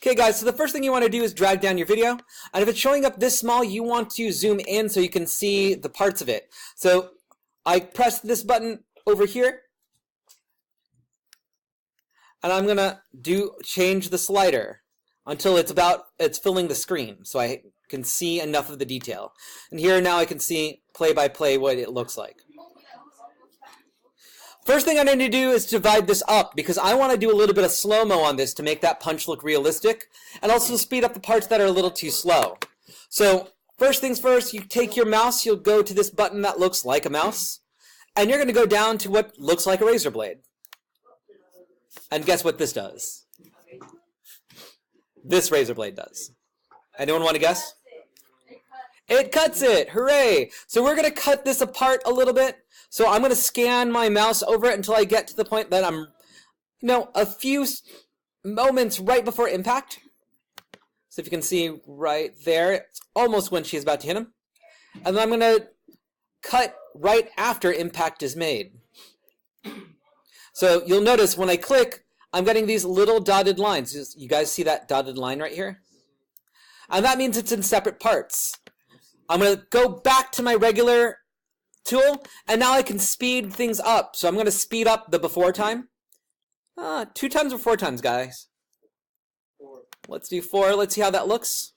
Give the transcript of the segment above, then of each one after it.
Okay, guys, so the first thing you want to do is drag down your video. And if it's showing up this small, you want to zoom in so you can see the parts of it. So I press this button over here. And I'm going to change the slider until it's filling the screen so I can see enough of the detail. And here now I can see play by play what it looks like. First thing I need to do is divide this up because I want to do a little bit of slow-mo on this to make that punch look realistic and also speed up the parts that are a little too slow. So first things first, you take your mouse, you'll go to this button that looks like a mouse, and you're going to go down to what looks like a razor blade. And guess what this does? This razor blade does. Anyone want to guess? It cuts it! Hooray! So we're going to cut this apart a little bit. So I'm going to scan my mouse over it until I get to the point that I'm, a few moments right before impact. So if you can see right there, it's almost when she's about to hit him. And then I'm going to cut right after impact is made. So you'll notice when I click, I'm getting these little dotted lines. You guys see that dotted line right here? And that means it's in separate parts. I'm going to go back to my regular tool, and now I can speed things up. So I'm going to speed up the before time. 2 times or 4 times, guys? 4. Let's do 4. Let's see how that looks.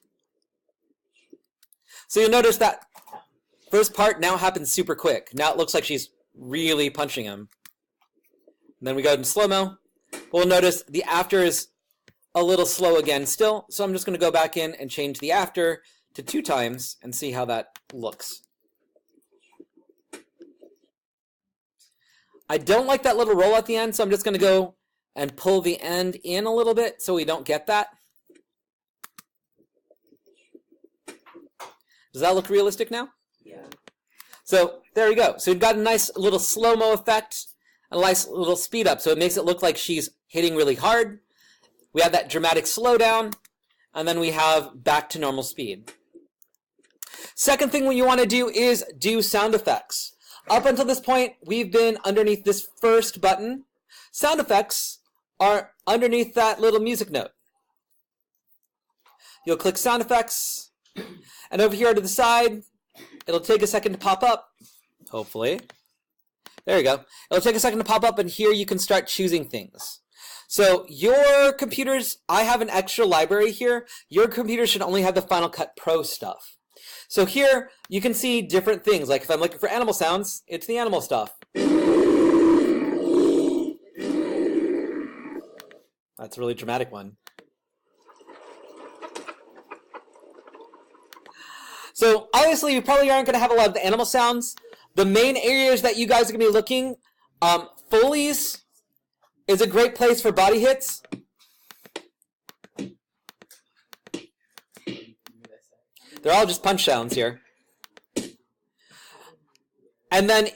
So you'll notice that first part now happens super quick. Now it looks like she's really punching him. And then we go into slow-mo. We'll notice the after is a little slow again still, so I'm just going to go back in and change the after to 2 times and see how that looks. I don't like that little roll at the end, so I'm just going to go and pull the end in a little bit so we don't get that. Does that look realistic now? Yeah. So there we go. So we've got a nice little slow-mo effect, a nice little speed up. So it makes it look like she's hitting really hard. We have that dramatic slowdown, and then we have back to normal speed. Second thing what you want to do is do sound effects. Up until this point, we've been underneath this first button. Sound effects are underneath that little music note. You'll click sound effects, and over here to the side, it'll take a second to pop up, hopefully. There you go. It'll take a second to pop up, and here you can start choosing things. So your computers, I have an extra library here. Your computer should only have the Final Cut Pro stuff. So here you can see different things. Like if I'm looking for animal sounds, it's the animal stuff. That's a really dramatic one. So obviously you probably aren't going to have a lot of the animal sounds. The main areas that you guys are going to be looking, Foley's is a great place for body hits. They're all just punch sounds here. And then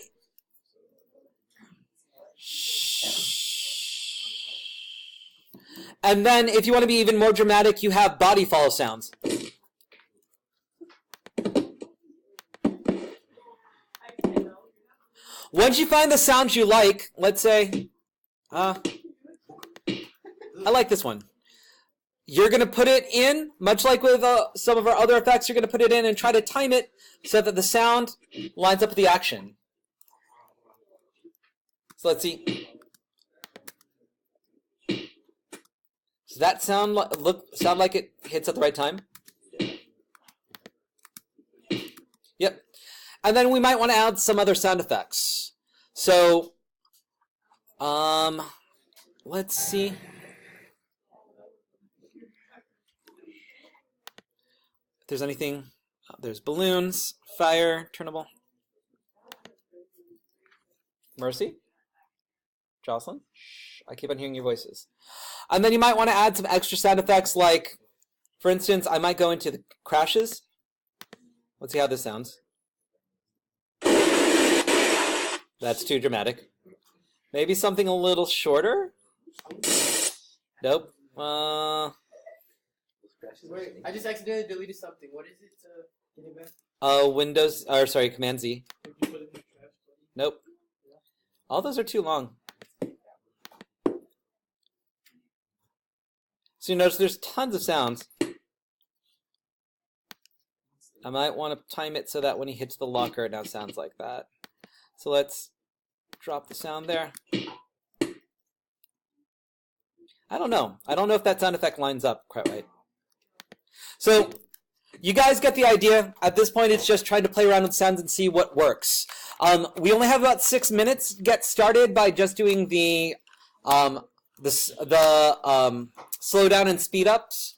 if you want to be even more dramatic, you have body follow sounds. Once you find the sounds you like, let's say, I like this one. You're going to put it in, much like with some of our other effects, you're going to put it in and try to time it so that the sound lines up with the action. So let's see. Does that sound like it hits at the right time? Yep. And then we might want to add some other sound effects. So, let's see. If there's anything, there's balloons, fire, turnable. Mercy? Jocelyn? Shh, I keep on hearing your voices. And then you might want to add some extra sound effects like, for instance, I might go into the crashes. Let's see how this sounds. That's too dramatic. Maybe something a little shorter? Nope. Wait, I just accidentally deleted something. What is it? Get it back? Command Z. Nope. All those are too long. So you notice there's tons of sounds. I might want to time it so that when he hits the locker, it now sounds like that. So let's drop the sound there. I don't know. I don't know if that sound effect lines up quite right. So you guys get the idea. At this point, it's just trying to play around with sounds and see what works. We only have about 6 minutes. Get started by just doing the slow down and speed ups.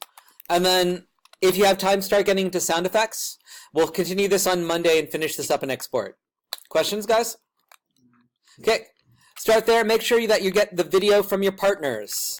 And then if you have time, start getting into sound effects. We'll continue this on Monday and finish this up and export. Questions, guys? Okay. Start there. Make sure that you get the video from your partners.